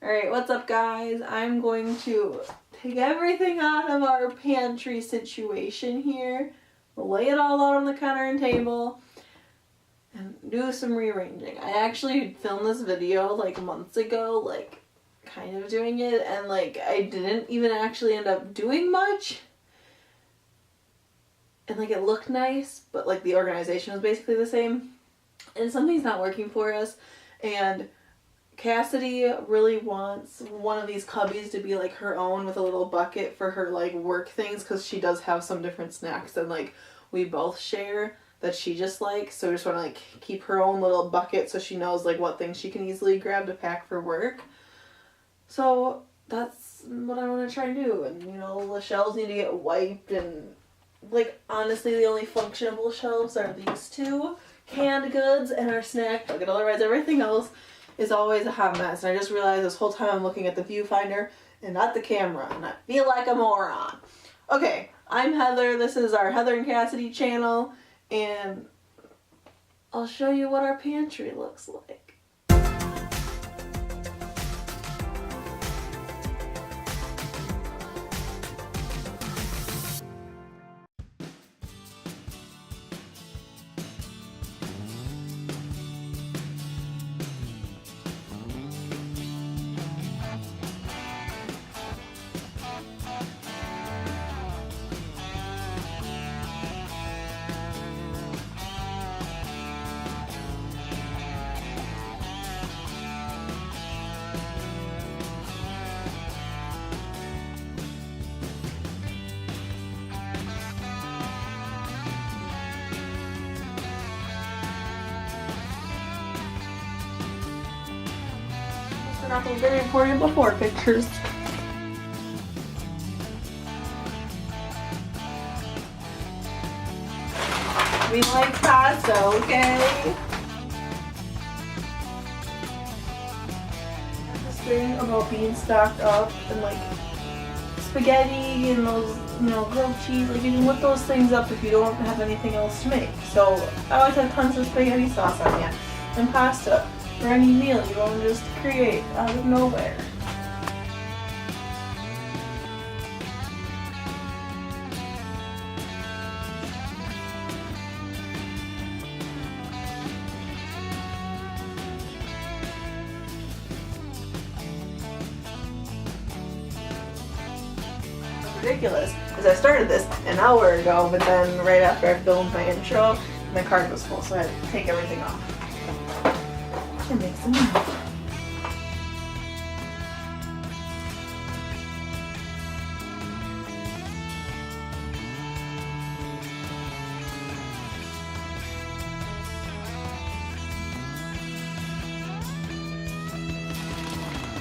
Alright, what's up guys? I'm going to take everything out of our pantry situation here, lay it all out on the counter and table, and do some rearranging. I actually filmed this video like months ago, like kind of doing it, and like I didn't even actually end up doing much. And like it looked nice, but like the organization was basically the same. And something's not working for us, and Cassidy really wants one of these cubbies to be like her own with a little bucket for her like work things, because she does have some different snacks that like we both share that she just likes, so we just want to like keep her own little bucket so she knows like what things she can easily grab to pack for work. So that's what I want to try and do. And you know, the shelves need to get wiped, and like honestly the only functionable shelves are these two canned goods and our snack bucket. Otherwise everything else is always a hot mess. And I just realized this whole time I'm looking at the viewfinder and not the camera, and I feel like a moron. Okay, I'm Heather. This is our Heather and Cassidy channel, and I'll show you what our pantry looks like. Not those very important before pictures. We like pasta, okay? This thing about being stocked up and like spaghetti and those, you know, grilled cheese, like you can whip those things up if you don't have anything else to make. So I always have tons of spaghetti sauce on hand and pasta. For any meal you want to just create out of nowhere. Ridiculous, because I started this an hour ago, but then right after I filmed my intro, my card was full, so I had to take everything off. And make some money.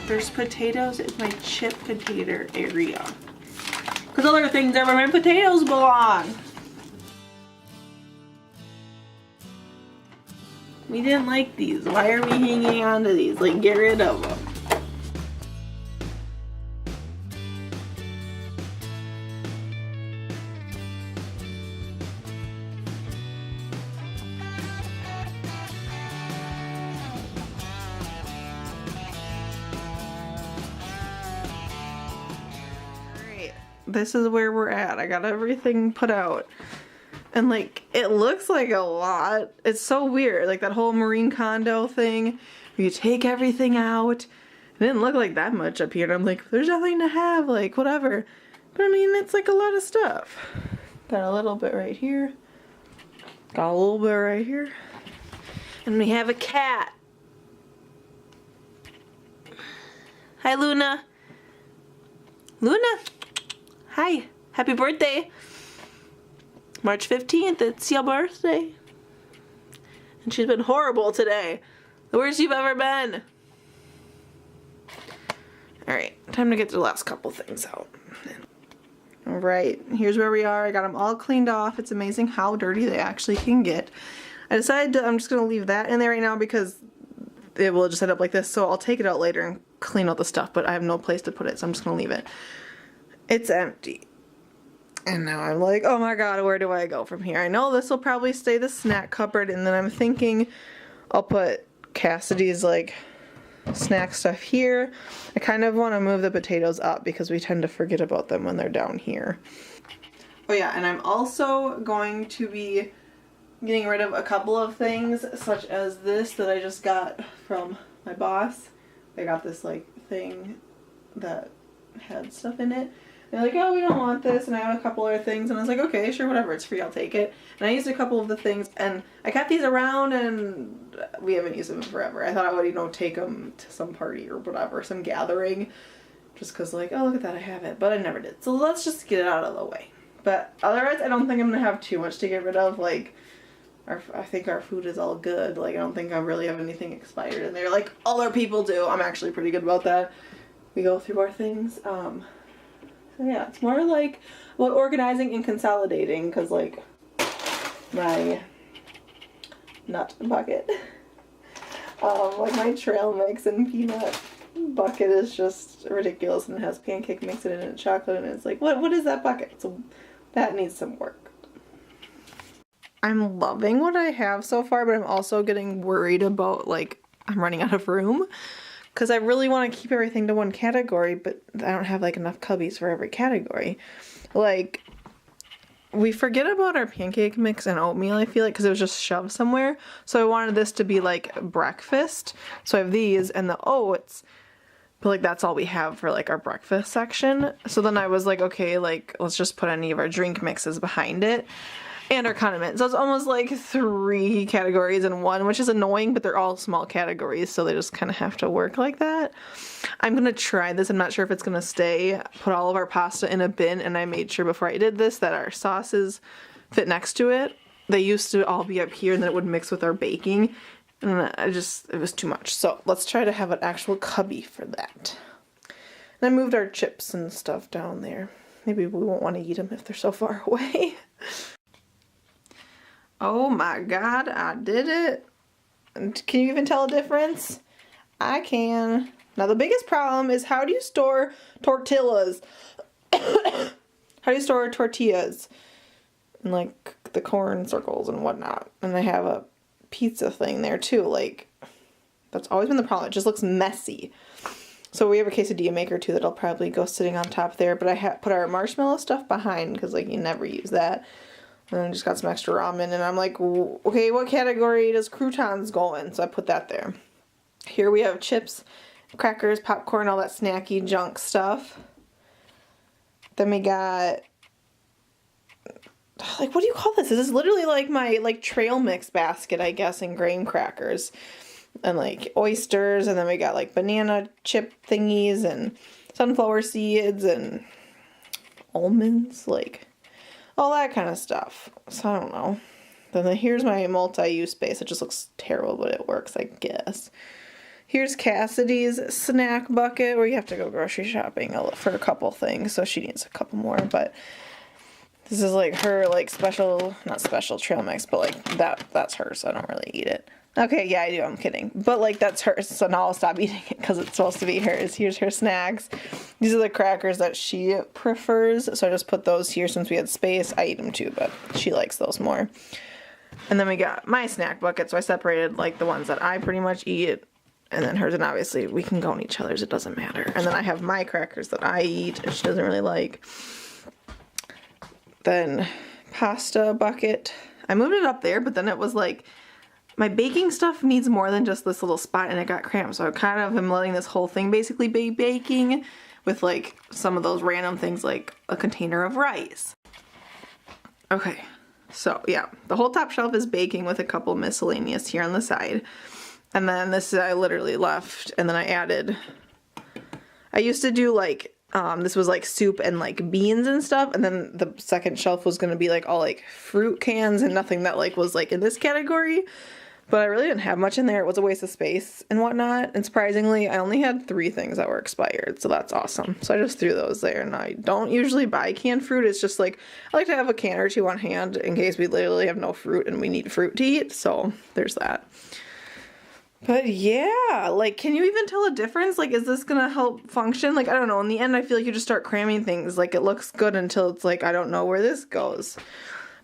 There's potatoes in my chip potato area, because other things are where my potatoes belong. We didn't like these. Why are we hanging on to these? Like, get rid of them. Alright, this is where we're at. I got everything put out. And like, it looks like a lot. It's so weird, like that whole marine condo thing where you take everything out. It didn't look like that much up here, and I'm like, there's nothing to have, like whatever. But I mean, it's like a lot of stuff. Got a little bit right here. Got a little bit right here. And we have a cat. Hi, Luna. Luna. Hi. Happy birthday. March 15th, it's your birthday. And she's been horrible today. The worst you've ever been. Alright, time to get the last couple things out. Alright, here's where we are. I got them all cleaned off. It's amazing how dirty they actually can get. I decided I'm just going to leave that in there right now because it will just end up like this. So I'll take it out later and clean out the stuff, but I have no place to put it, so I'm just going to leave it. It's empty. And now I'm like, oh my god, where do I go from here? I know this will probably stay the snack cupboard, and then I'm thinking I'll put Cassidy's like snack stuff here. I kind of want to move the potatoes up because we tend to forget about them when they're down here. Oh yeah, and I'm also going to be getting rid of a couple of things, such as this that I just got from my boss. I got this like thing that had stuff in it. They're like, oh, we don't want this, and I have a couple other things, and I was like, okay, sure, whatever, it's free, I'll take it. And I used a couple of the things, and I kept these around, and we haven't used them in forever. I thought I would, you know, take them to some party or whatever, some gathering, just because, like, oh, look at that, I have it, but I never did. So let's just get it out of the way. But otherwise, I don't think I'm going to have too much to get rid of. Like, I think our food is all good. Like, I don't think I really have anything expired in there like other people do. I'm actually pretty good about that. We go through our things, so yeah, it's more like about organizing and consolidating, because like my nut bucket, like my trail mix and peanut bucket is just ridiculous, and it has pancake mix in it and chocolate, and it's like, what is that bucket? So that needs some work. I'm loving what I have so far, but I'm also getting worried about like I'm running out of room. Because I really want to keep everything to one category, but I don't have like enough cubbies for every category. Like, we forget about our pancake mix and oatmeal, I feel like, because it was just shoved somewhere. So I wanted this to be like breakfast. So I have these and the oats, but like that's all we have for like our breakfast section. So then I was like, okay, like let's just put any of our drink mixes behind it. And our condiments. So it's almost like 3 categories in one, which is annoying, but they're all small categories, so they just kind of have to work like that. I'm going to try this. I'm not sure if it's going to stay. Put all of our pasta in a bin, and I made sure before I did this that our sauces fit next to it. They used to all be up here, and then it would mix with our baking, and it was too much. So let's try to have an actual cubby for that. And I moved our chips and stuff down there. Maybe we won't want to eat them if they're so far away. Oh my god, I did it. Can you even tell a difference? I can. Now the biggest problem is, how do you store tortillas? How do you store tortillas? And like the corn circles and whatnot. And I have a pizza thing there too. Like, that's always been the problem. It just looks messy. So we have a quesadilla maker too that'll probably go sitting on top there. But I put our marshmallow stuff behind because like you never use that. And I just got some extra ramen, and I'm like, okay, what category does croutons go in? So I put that there. Here we have chips, crackers, popcorn, all that snacky junk stuff. Then we got, like, what do you call this? This is literally like my, like, trail mix basket, I guess, and graham crackers. And, like, oysters, and then we got, like, banana chip thingies, and sunflower seeds, and almonds, like, all that kind of stuff. So I don't know. Then here's my multi-use space. It just looks terrible, but it works, I guess. Here's Cassidy's snack bucket, where you have to go grocery shopping for a couple things, so she needs a couple more. But this is like her like special, not special trail mix, but like that's hers, so I don't really eat it. Okay, yeah, I do. I'm kidding. But, like, that's hers, so now I'll stop eating it because it's supposed to be hers. Here's her snacks. These are the crackers that she prefers, so I just put those here since we had space. I eat them too, but she likes those more. And then we got my snack bucket, so I separated, like, the ones that I pretty much eat, and then hers, and obviously we can go in each other's. It doesn't matter. And then I have my crackers that I eat, and she doesn't really like. Then pasta bucket. I moved it up there, but then it was, like, my baking stuff needs more than just this little spot, and it got cramped, so I kind of am letting this whole thing basically be baking with like some of those random things like a container of rice. Okay, so yeah, the whole top shelf is baking with a couple miscellaneous here on the side. And then this I literally left, and then I added, I used to do like, this was like soup and like beans and stuff, and then the second shelf was gonna be like all like fruit cans and nothing that like was like in this category. But I really didn't have much in there. It was a waste of space and whatnot. And surprisingly, I only had 3 things that were expired. So that's awesome. So I just threw those there. And I don't usually buy canned fruit. It's just like, I like to have a can or 2 on hand in case we literally have no fruit and we need fruit to eat. So there's that. But yeah, like, can you even tell a difference? Like, is this gonna help function? Like, I don't know. In the end, I feel like you just start cramming things. Like, it looks good until it's like, I don't know where this goes.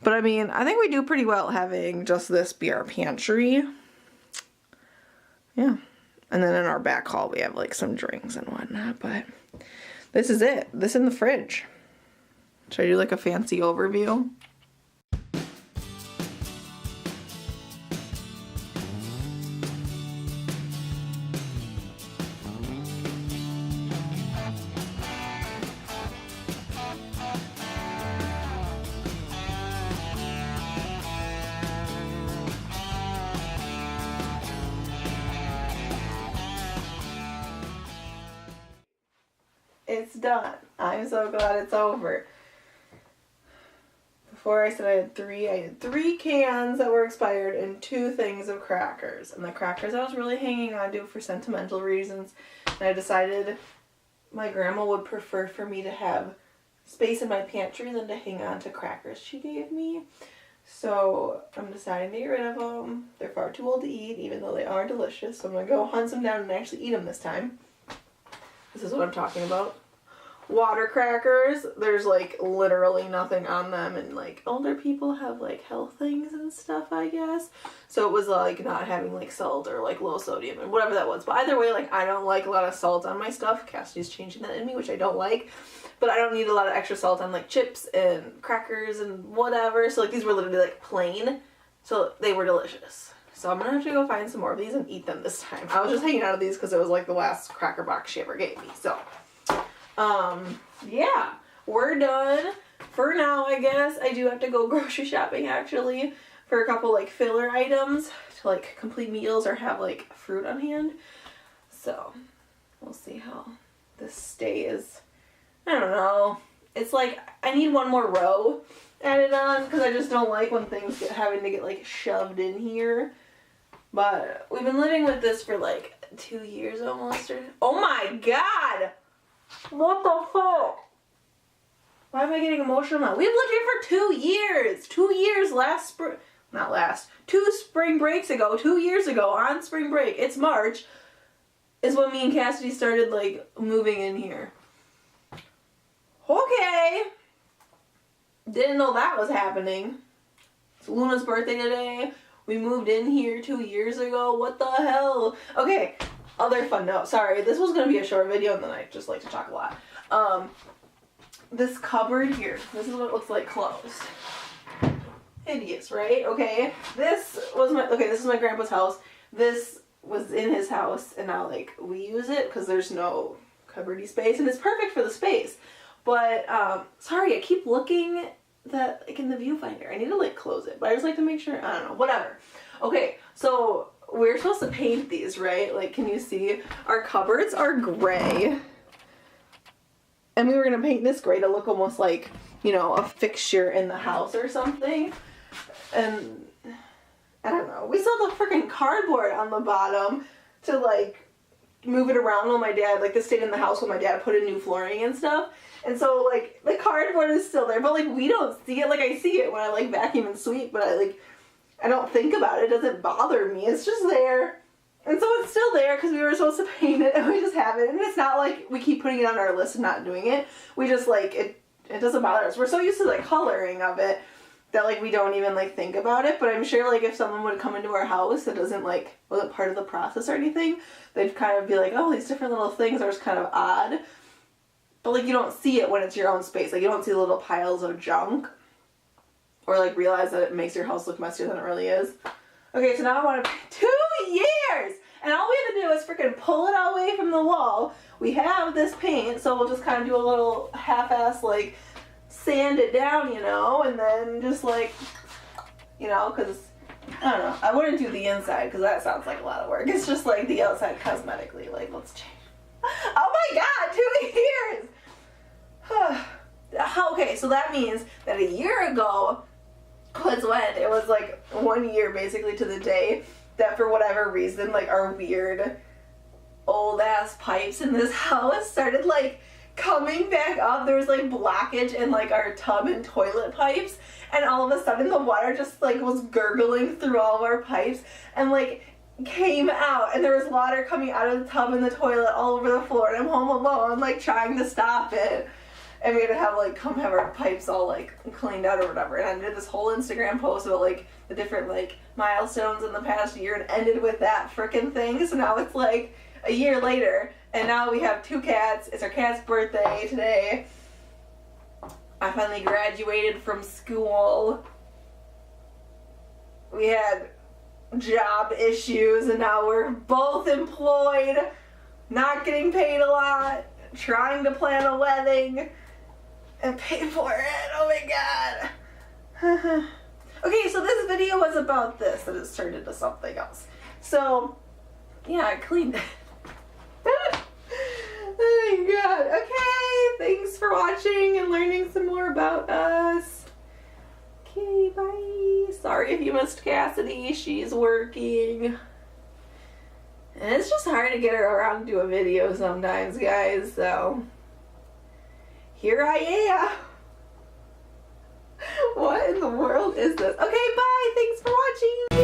But I mean, I think we do pretty well having just this be our pantry. Yeah. And then in our back hall, we have like some drinks and whatnot, but this is it. This in the fridge. Should I do like a fancy overview? It's done. I'm so glad it's over. Before I said I had three cans that were expired and 2 things of crackers. And the crackers I was really hanging on to for sentimental reasons. And I decided my grandma would prefer for me to have space in my pantry than to hang on to crackers she gave me. So I'm deciding to get rid of them. They're far too old to eat, even though they are delicious. So I'm going to go hunt some down and actually eat them this time. This is what I'm talking about. Water crackers. There's like literally nothing on them, and like older people have like health things and stuff, I guess. So it was like not having like salt or like low sodium and whatever that was. But either way, like I don't like a lot of salt on my stuff. Cassidy's changing that in me, which I don't like. But I don't need a lot of extra salt on like chips and crackers and whatever. So like these were literally like plain. So they were delicious. So I'm gonna have to go find some more of these and eat them this time. I was just hanging out of these because it was like the last cracker box she ever gave me. So, yeah, we're done for now, I guess. I do have to go grocery shopping actually for a couple like filler items to like complete meals or have like fruit on hand. So we'll see how this stays. I don't know. It's like I need one more row added on because I just don't like when things having to get like shoved in here. But we've been living with this for like 2 years almost. Oh my god! What the fuck? Why am I getting emotional now? We've lived here for 2 years! 2 years last spring. Not last. 2 spring breaks ago. 2 years ago on spring break. It's March. Is when me and Cassidy started like moving in here. Okay. Didn't know that was happening. It's Luna's birthday today. We moved in here 2 years ago. What the hell? Okay, other fun note. Sorry, this was going to be a short video and then I just like to talk a lot. This cupboard here. This is what it looks like closed. Hideous, right? Okay. This is my grandpa's house. This was in his house and now like we use it because there's no cupboardy space and it's perfect for the space. But, sorry, I keep looking that, like, in the viewfinder. I need to, like, close it. But I just like to make sure, I don't know, whatever. Okay, so we're supposed to paint these, right? Like, can you see? Our cupboards are gray. And we were going to paint this gray to look almost like, you know, a fixture in the house or something. And, I don't know. We still have the freaking cardboard on the bottom to, like, move it around while my dad, like, this stayed in the house while my dad put in new flooring and stuff. And so, like, the cardboard is still there, but, like, we don't see it. Like, I see it when I, like, vacuum and sweep, but I don't think about it. It doesn't bother me. It's just there. And so it's still there because we were supposed to paint it, and we just have it. And it's not like we keep putting it on our list and not doing it. We just, like, it doesn't bother us. We're so used to, like, coloring of it that, like, we don't even, like, think about it. But I'm sure, like, if someone would come into our house that doesn't, like, wasn't part of the process or anything, they'd kind of be like, oh, these different little things are just kind of odd. But, like, you don't see it when it's your own space. Like, you don't see the little piles of junk. Or, like, realize that it makes your house look messier than it really is. Okay, so now I want to... 2 years! And all we have to do is freaking pull it away from the wall. We have this paint, so we'll just kind of do a little half-ass, like, sand it down, you know? And then just, like, you know, because... I don't know. I wouldn't do the inside, because that sounds like a lot of work. It's just, like, the outside cosmetically. Like, let's change... Oh my god, 2 years! Okay, so that means that a year ago was when it was like 1 year basically to the day that for whatever reason like our weird old ass pipes in this house started like coming back up. There was like blockage in like our tub and toilet pipes, and all of a sudden the water just like was gurgling through all of our pipes and like came out, and there was water coming out of the tub and the toilet all over the floor, and I'm home alone like trying to stop it. and we had to have like come have our pipes all like cleaned out or whatever. And I did this whole Instagram post about like the different like milestones in the past year, and ended with that frickin' thing. So now it's like a year later, and now we have 2 cats. It's our cat's birthday today. I finally graduated from school. We had job issues, and now we're both employed, not getting paid a lot, trying to plan a wedding and pay for it. Oh my god. Okay, so this video was about this, and it's turned into something else. So, yeah, I cleaned it. Oh my god. Okay, thanks for watching and learning some more about us. Okay, bye. Sorry if you missed Cassidy. She's working. And it's just hard to get her around to do a video sometimes, guys, so here I am. What in the world is this? Okay, bye. Thanks for watching.